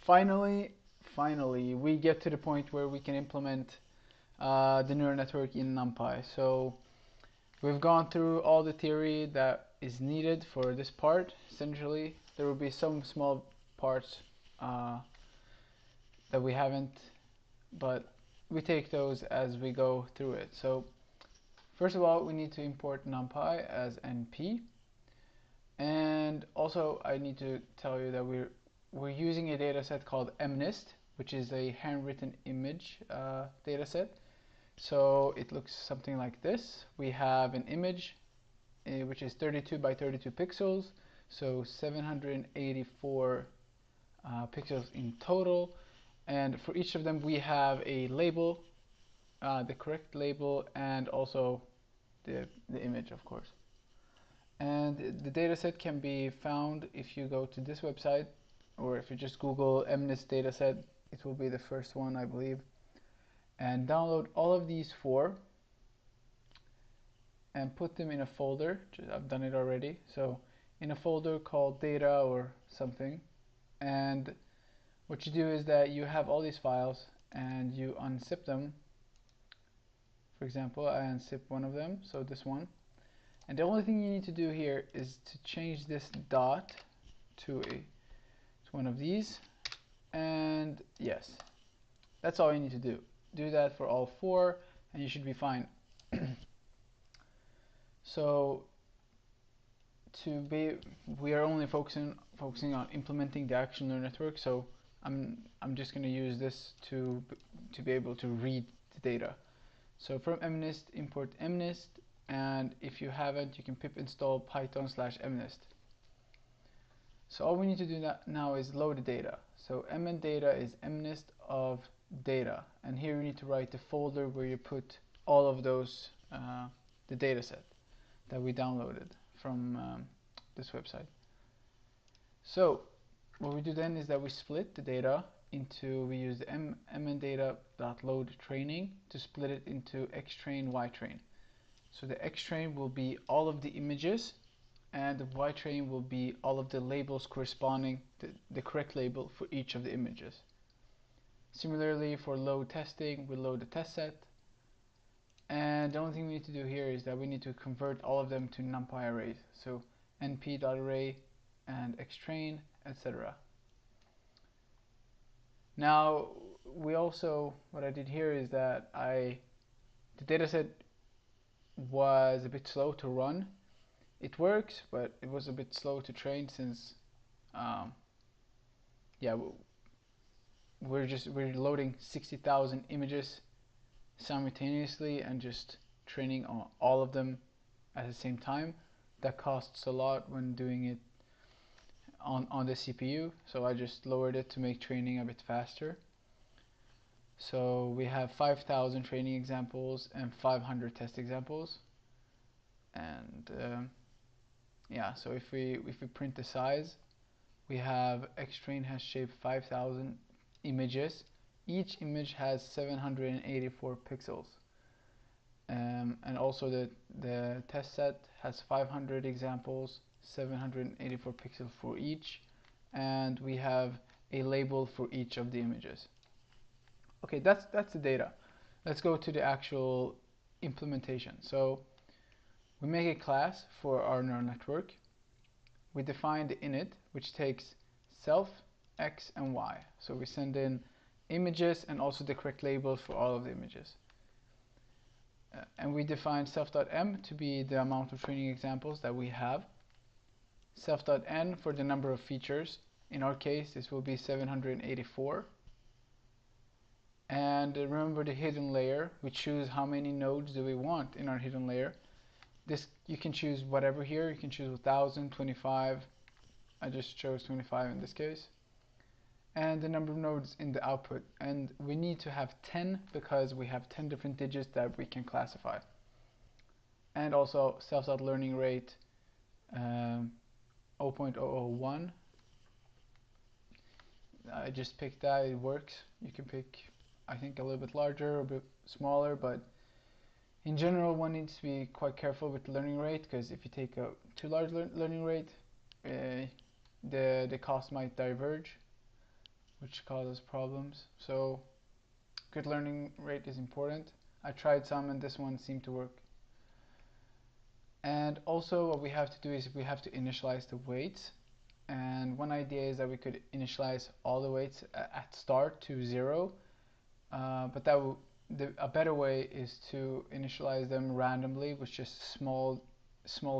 finally, finally, we get to the point where we can implement the neural network in Numpy. So we've gone through all the theory that is needed for this part. Essentially, there will be some small parts uh, that we haven't, but we take those as we go through it. So first of all, we need to import NumPy as NP, and also I need to tell you that we're using a data set called MNIST, which is a handwritten image data set. So it looks something like this. We have an image which is 32 by 32 pixels, so 784 pixels in total, and for each of them we have a label, the correct label, and also the image, of course. And the dataset can be found if you go to this website, or if you just Google MNIST dataset, it will be the first one, I believe. And download all of these four and put them in a folder. I've done it already. So in a folder called data or something. And what you do is that you have all these files and you unzip them. For example, I unzip one of them, so this one. And the only thing you need to do here is to change this dot to one of these. And yes, that's all you need to do. Do that for all four and you should be fine. So we are only focusing on implementing the actual neural network. So I'm just going to use this to be able to read the data. So from MNIST, import MNIST, and if you haven't, you can pip install python/mnist. So all we need to do now is load the data. So mn data is MNIST of data, and here you need to write the folder where you put all of those, the data set that we downloaded from this website. So what we do then is that we split the data into, we use the mn_data.load training to split it into xtrain, ytrain. So the xtrain will be all of the images, and the ytrain will be all of the labels corresponding to the correct label for each of the images. Similarly, for load testing, we load the test set, and the only thing we need to do here is that we need to convert all of them to NumPy arrays. So np.array and xtrain, etc. Now, we also, what I did here is that the dataset was a bit slow to run. It works, but it was a bit slow to train since, yeah, we're loading 60,000 images simultaneously and just training on all of them at the same time. That costs a lot when doing it on the CPU, so I just lowered it to make training a bit faster. So we have 5,000 training examples and 500 test examples, and yeah, so if we print the size, we have xtrain has shaped 5,000 images. Each image has 784 pixels, and also the test set has 500 examples, 784 pixels for each, and we have a label for each of the images. Okay, that's the data. Let's go to the actual implementation. So we make a class for our neural network. We define the init, which takes self, x, and y. So we send in images and also the correct labels for all of the images. And we define self.m to be the amount of training examples that we have. Self.n for the number of features. In our case, this will be 784. And remember the hidden layer. We choose how many nodes do we want in our hidden layer. This, you can choose whatever here. You can choose 1,000, 25. I just chose 25 in this case. And the number of nodes in the output. And we need to have 10 because we have 10 different digits that we can classify. And also self.learning rate 0.001. I just picked that. It works. You can pick, I think, a little bit larger or a bit smaller, but in general one needs to be quite careful with the learning rate, because if you take a too large learning rate, the cost might diverge. which causes problems. So good learning rate is important. I tried some and this one seemed to work. And also what we have to do is we have to initialize the weights. And one idea is that we could initialize all the weights at start to 0, but a better way is to initialize them randomly with just small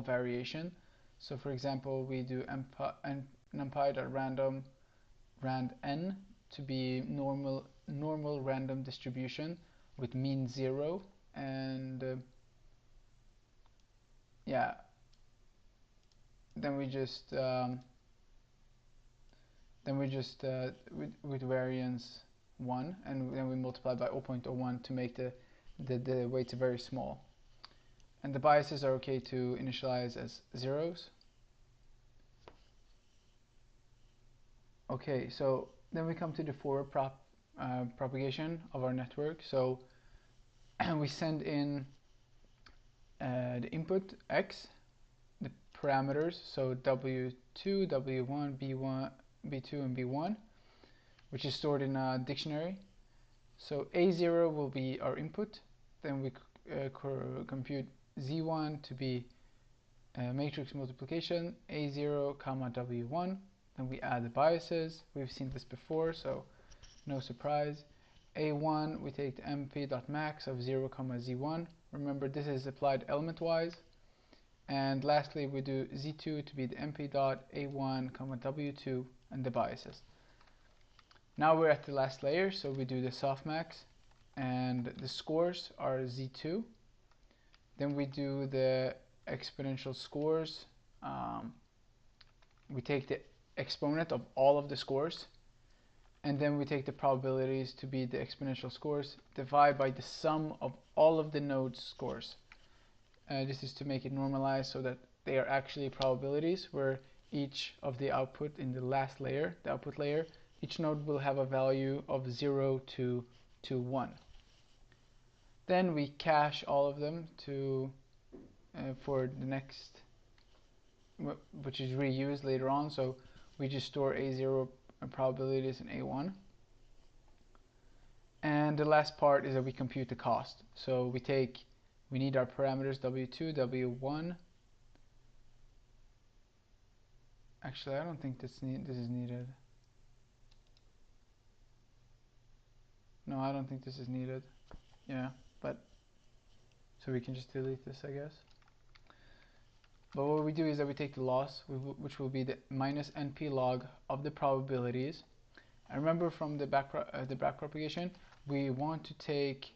variation. So for example, we do numpy.random rand n to be normal random distribution with mean 0, and yeah, then we just with variance 1, and then we multiply by 0.01 to make the weights very small. And the biases are okay to initialize as zeros. Okay, so then we come to the forward propagation of our network. So we send in the input x, the parameters, so w2, w1, b1, b2, and b1, which is stored in a dictionary. So a0 will be our input. Then we compute z1 to be matrix multiplication, a0 comma w1. Then we add the biases. We've seen this before, so no surprise. a1, we take the mp.max of 0 comma z1. Remember, this is applied element-wise. And lastly, we do z2 to be the mp.a1 comma w2 and the biases. Now we're at the last layer, so we do the softmax, and the scores are z2. Then we do the exponential scores. We take the exponent of all of the scores, and then we take the probabilities to be the exponential scores, divide by the sum of all of the nodes' scores. This is to make it normalized so that they are actually probabilities, where each of the output in the last layer, the output layer, each node will have a value of 0 to 1. Then we cache all of them to for the next, which is reused later on. So we just store a0 probabilities in a1. And the last part is that we compute the cost. So we need our parameters w2, w1. Actually, I don't think this is needed. No, I don't think this is needed. Yeah, but so we can just delete this, I guess. But what we do is that we take the loss, which will be the minus np log of the probabilities. And remember from the back propagation, we want to take,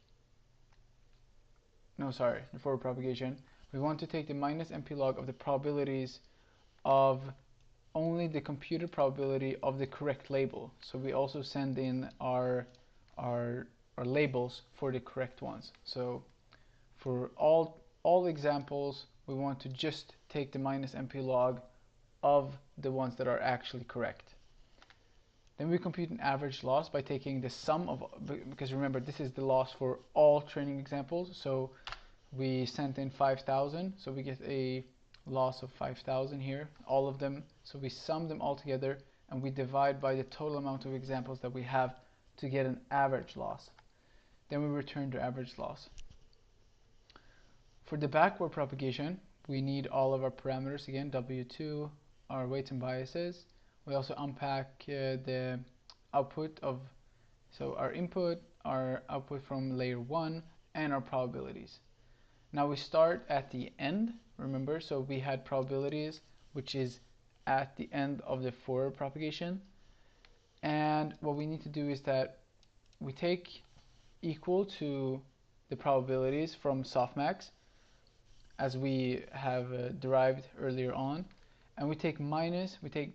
no, sorry, the forward propagation, we want to take the minus np log of the probabilities of only the computed probability of the correct label. So we also send in our labels for the correct ones. So for all examples, we want to just take the minus np log of the ones that are actually correct. Then we compute an average loss by taking the sum of, because remember, this is the loss for all training examples. So we sent in 5,000, so we get a loss of 5,000 here, all of them. So we sum them all together and we divide by the total amount of examples that we have to get an average loss. Then we return the average loss. For the backward propagation, we need all of our parameters again, w2, our weights and biases. We also unpack the output of, so our input, our output from layer 1, and our probabilities. Now we start at the end, remember, so we had probabilities, which is at the end of the forward propagation. And what we need to do is that we take equal to the probabilities from softmax, as we have derived earlier on, and we take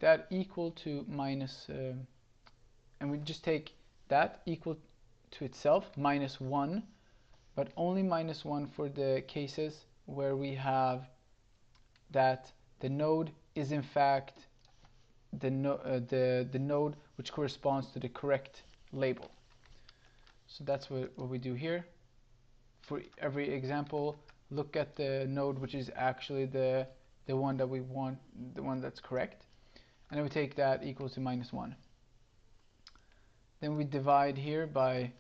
that equal to minus, and we just take that equal to itself minus 1, but only minus 1 for the cases where we have that the node is in fact the node which corresponds to the correct label. So that's what we do here. For every example, look at the node which is actually the one that we want, the one that's correct, and then we take that equals to minus 1. Then we divide here by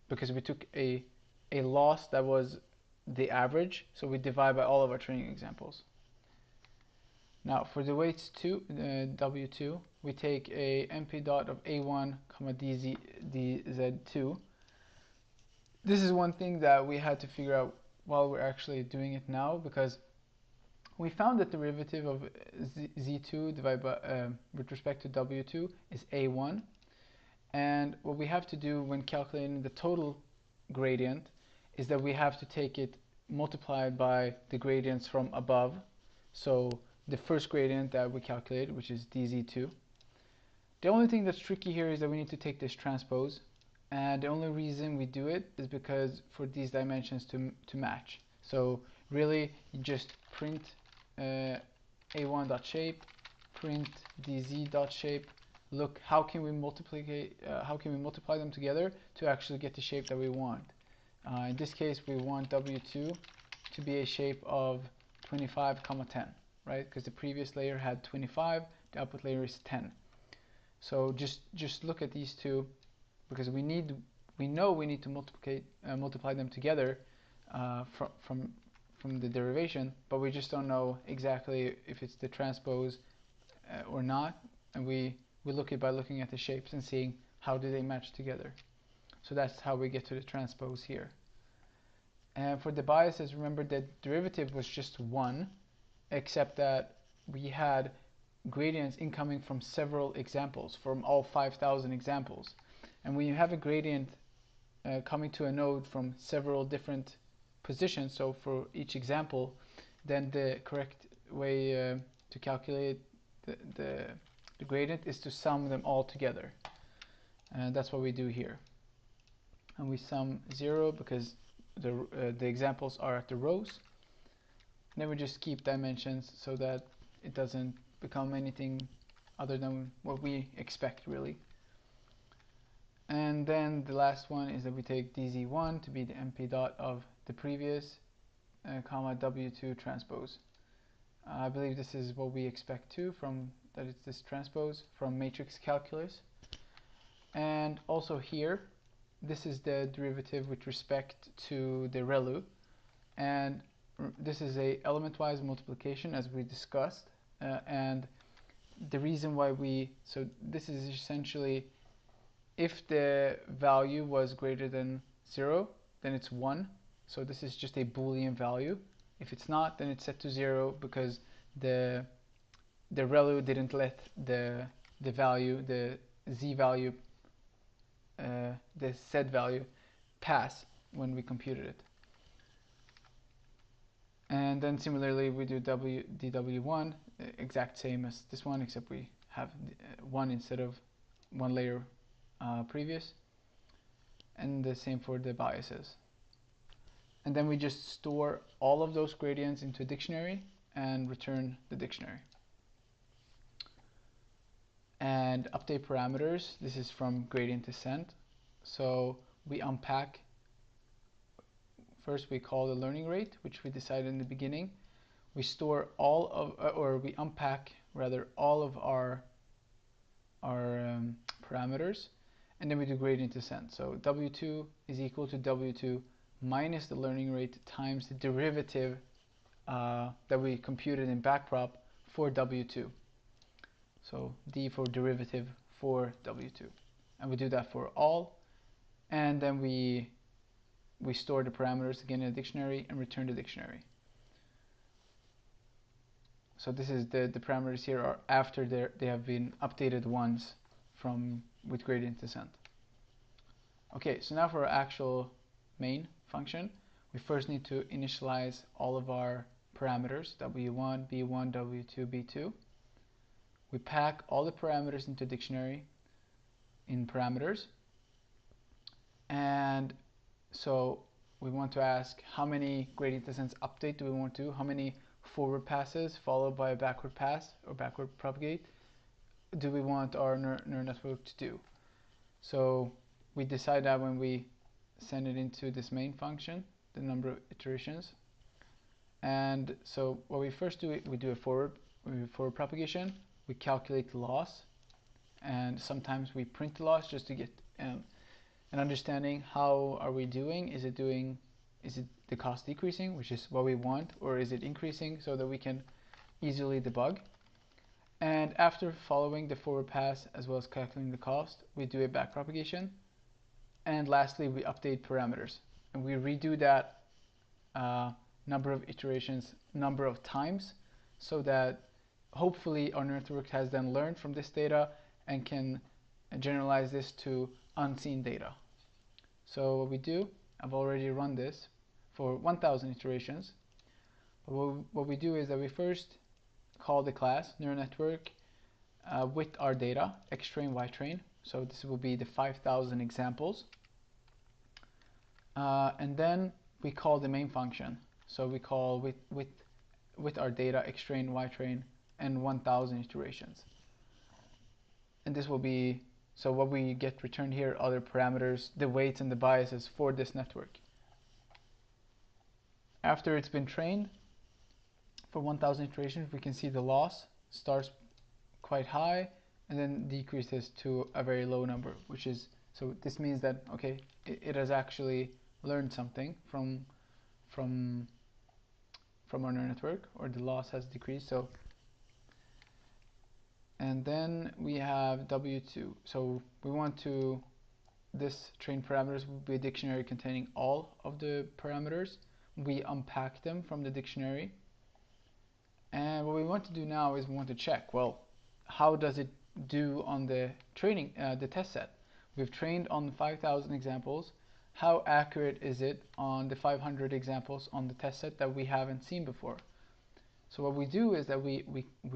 because we took a loss that was the average, so we divide by all of our training examples. Now for the weights 2, W2, we take a np dot of A1 comma dz2. This is one thing that we had to figure out while we're actually doing it now, because we found that the derivative of z2 divided by with respect to W2 is A1, and what we have to do when calculating the total gradient is that we have to take it multiplied by the gradients from above. So the first gradient that we calculated, which is dz2. The only thing that's tricky here is that we need to take this transpose, and the only reason we do it is because for these dimensions to match. So really you just print a1.shape, print dz.shape. Look, how can we multiply them together to actually get the shape that we want? In this case, we want W2 to be a shape of 25, 10, right? Because the previous layer had 25, the output layer is 10. So just look at these two, because we know we need to multiply them together from the derivation, but we just don't know exactly if it's the transpose or not, and we look it by looking at the shapes and seeing how do they match together. So that's how we get to the transpose here. And for the biases, remember that derivative was just 1, except that we had gradients incoming from several examples, from all 5,000 examples. And when you have a gradient coming to a node from several different positions, so for each example, then the correct way to calculate the gradient is to sum them all together. And that's what we do here. And we sum 0 because the examples are at the rows. And then we just keep dimensions so that it doesn't become anything other than what we expect, really. And then the last one is that we take dz1 to be the np dot of the previous comma W2 transpose. I believe this is what we expect too, from that it's this transpose from matrix calculus. And also here, this is the derivative with respect to the ReLU, and this is a element-wise multiplication as we discussed, and the reason why so this is essentially, if the value was greater than 0, then it's 1. So this is just a Boolean value. If it's not, then it's set to 0 because the ReLU didn't let the value, the z value, the set value pass when we computed it. And then similarly we do dw1, exact same as this one, except we have 1 instead of 1 layer previous, and the same for the biases. And then we just store all of those gradients into a dictionary and return the dictionary. And update parameters, this is from gradient descent. So we unpack, first we call the learning rate, which we decided in the beginning. We store all of, or we unpack rather, all of our parameters, and then we do gradient descent. So W2 is equal to W2 minus the learning rate times the derivative that we computed in backprop for W2. So D for derivative for W2. And we do that for all, and then we store the parameters again in a dictionary and return the dictionary. So this is the parameters here are after they have been updated once with gradient descent. Okay, so now for our actual main function, we first need to initialize all of our parameters, W1, B1, W2, B2. We pack all the parameters into dictionary in parameters, and so we want to ask how many gradient descent update do we want to do, how many forward passes followed by a backward pass or backward propagate do we want our neural network to do. So we decide that when we send it into this main function, the number of iterations. And so what we first do, we do a forward propagation. We calculate the loss, and sometimes we print the loss just to get an understanding. How are we doing? Is it the cost decreasing, which is what we want, or is it increasing, so that we can easily debug? And after following the forward pass as well as calculating the cost, we do a backpropagation. And lastly, we update parameters. And we redo that number of iterations, number of times, so that hopefully our network has then learned from this data and can generalize this to unseen data. So what we do, I've already run this for 1000 iterations. What we do is that we first call the class neural network with our data, xtrain, ytrain. So this will be the 5000 examples. And then we call the main function. So we call with our data, xtrain, ytrain, and 1000 iterations. And this will be, so what we get returned here are the parameters, the weights and the biases for this network. After it's been trained for 1000 iterations, we can see the loss starts quite high and then decreases to a very low number, which is, so this means that, okay, it has actually learned something from our neural network, or the loss has decreased. So, and then we have W2. So we want to, this train parameters will be a dictionary containing all of the parameters. We unpack them from the dictionary. And what we want to do now is we want to check, well, how does it do on the training, the test set? We've trained on 5000 examples. How accurate is it on the 500 examples on the test set that we haven't seen before? So what we do is that we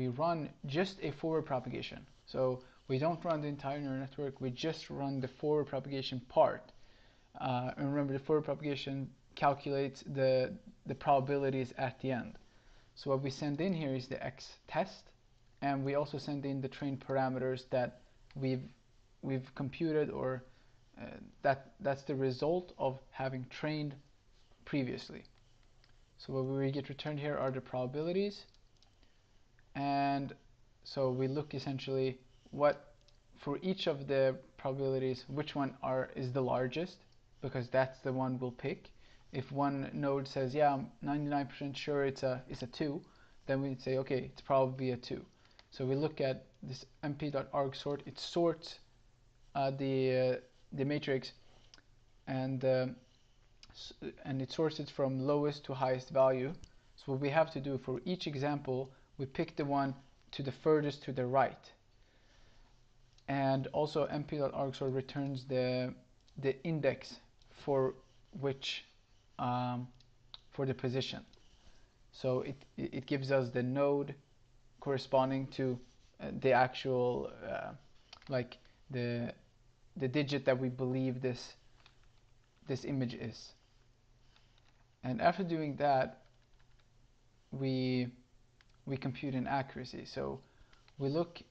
run just a forward propagation. So we don't run the entire neural network, we just run the forward propagation part. And remember, the forward propagation calculates the probabilities at the end. So what we send in here is the X test, and we also send in the trained parameters that we've computed, or that's the result of having trained previously. So what we get returned here are the probabilities, and so we look essentially what, for each of the probabilities, which one is the largest, because that's the one we'll pick. If one node says, yeah, I'm 99% sure it's a 2, then we'd say, okay, it's probably a 2. So we look at this np.arg sort. It sorts the matrix, and it sorts it from lowest to highest value. So what we have to do for each example, we pick the one to the furthest to the right. And also np.arg sort returns the index for which for the position. So it gives us the node corresponding to the actual like the digit that we believe this image is. And after doing that, we compute an accuracy. So we look,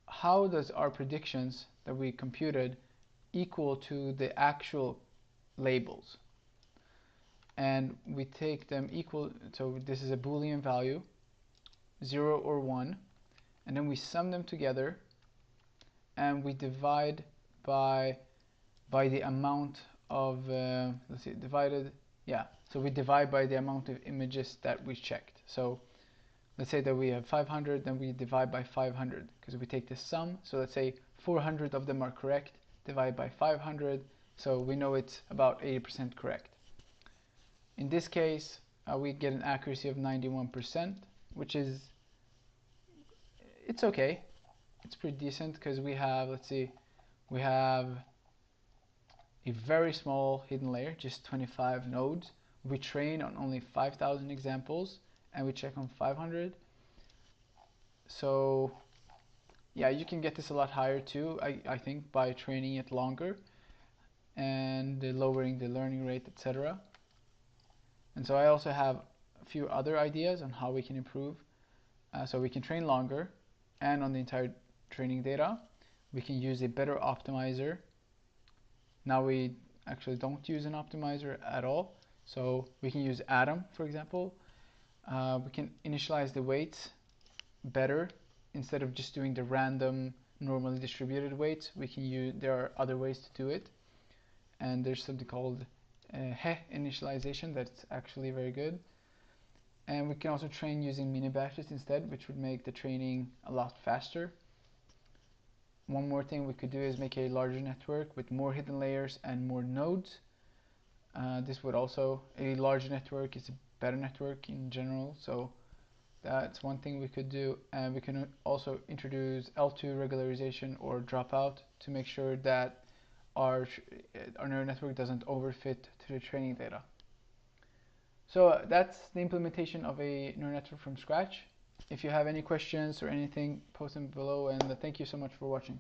how does our predictions that we computed equal to the actual labels? And we take them equal, so this is a Boolean value, 0 or 1, and then we sum them together and we divide by the amount of let's see, divided, yeah, so we divide by the amount of images that we checked. So let's say that we have 500, then we divide by 500, because we take the sum. So let's say 400 of them are correct, divide by 500, so we know it's about 80% correct. In this case, we get an accuracy of 91%, which is, it's okay. It's pretty decent, because we have, let's see, we have a very small hidden layer, just 25 nodes. We train on only 5000 examples, and we check on 500. So yeah, you can get this a lot higher too, I think, by training it longer and lowering the learning rate, etc. And so I also have a few other ideas on how we can improve. So we can train longer, and on the entire training data, we can use a better optimizer. Now we actually don't use an optimizer at all. So we can use Atom, for example. We can initialize the weights better instead of just doing the random normally distributed weights. There are other ways to do it, and there's something called initialization that's actually very good. And we can also train using mini batches instead, which would make the training a lot faster. One more thing we could do is make a larger network with more hidden layers and more nodes. This would also, a larger network is a better network in general, so that's one thing we could do. And we can also introduce L2 regularization or dropout to make sure that our neural network doesn't overfit to the training data. So that's the implementation of a neural network from scratch. If you have any questions or anything, post them below, and thank you so much for watching.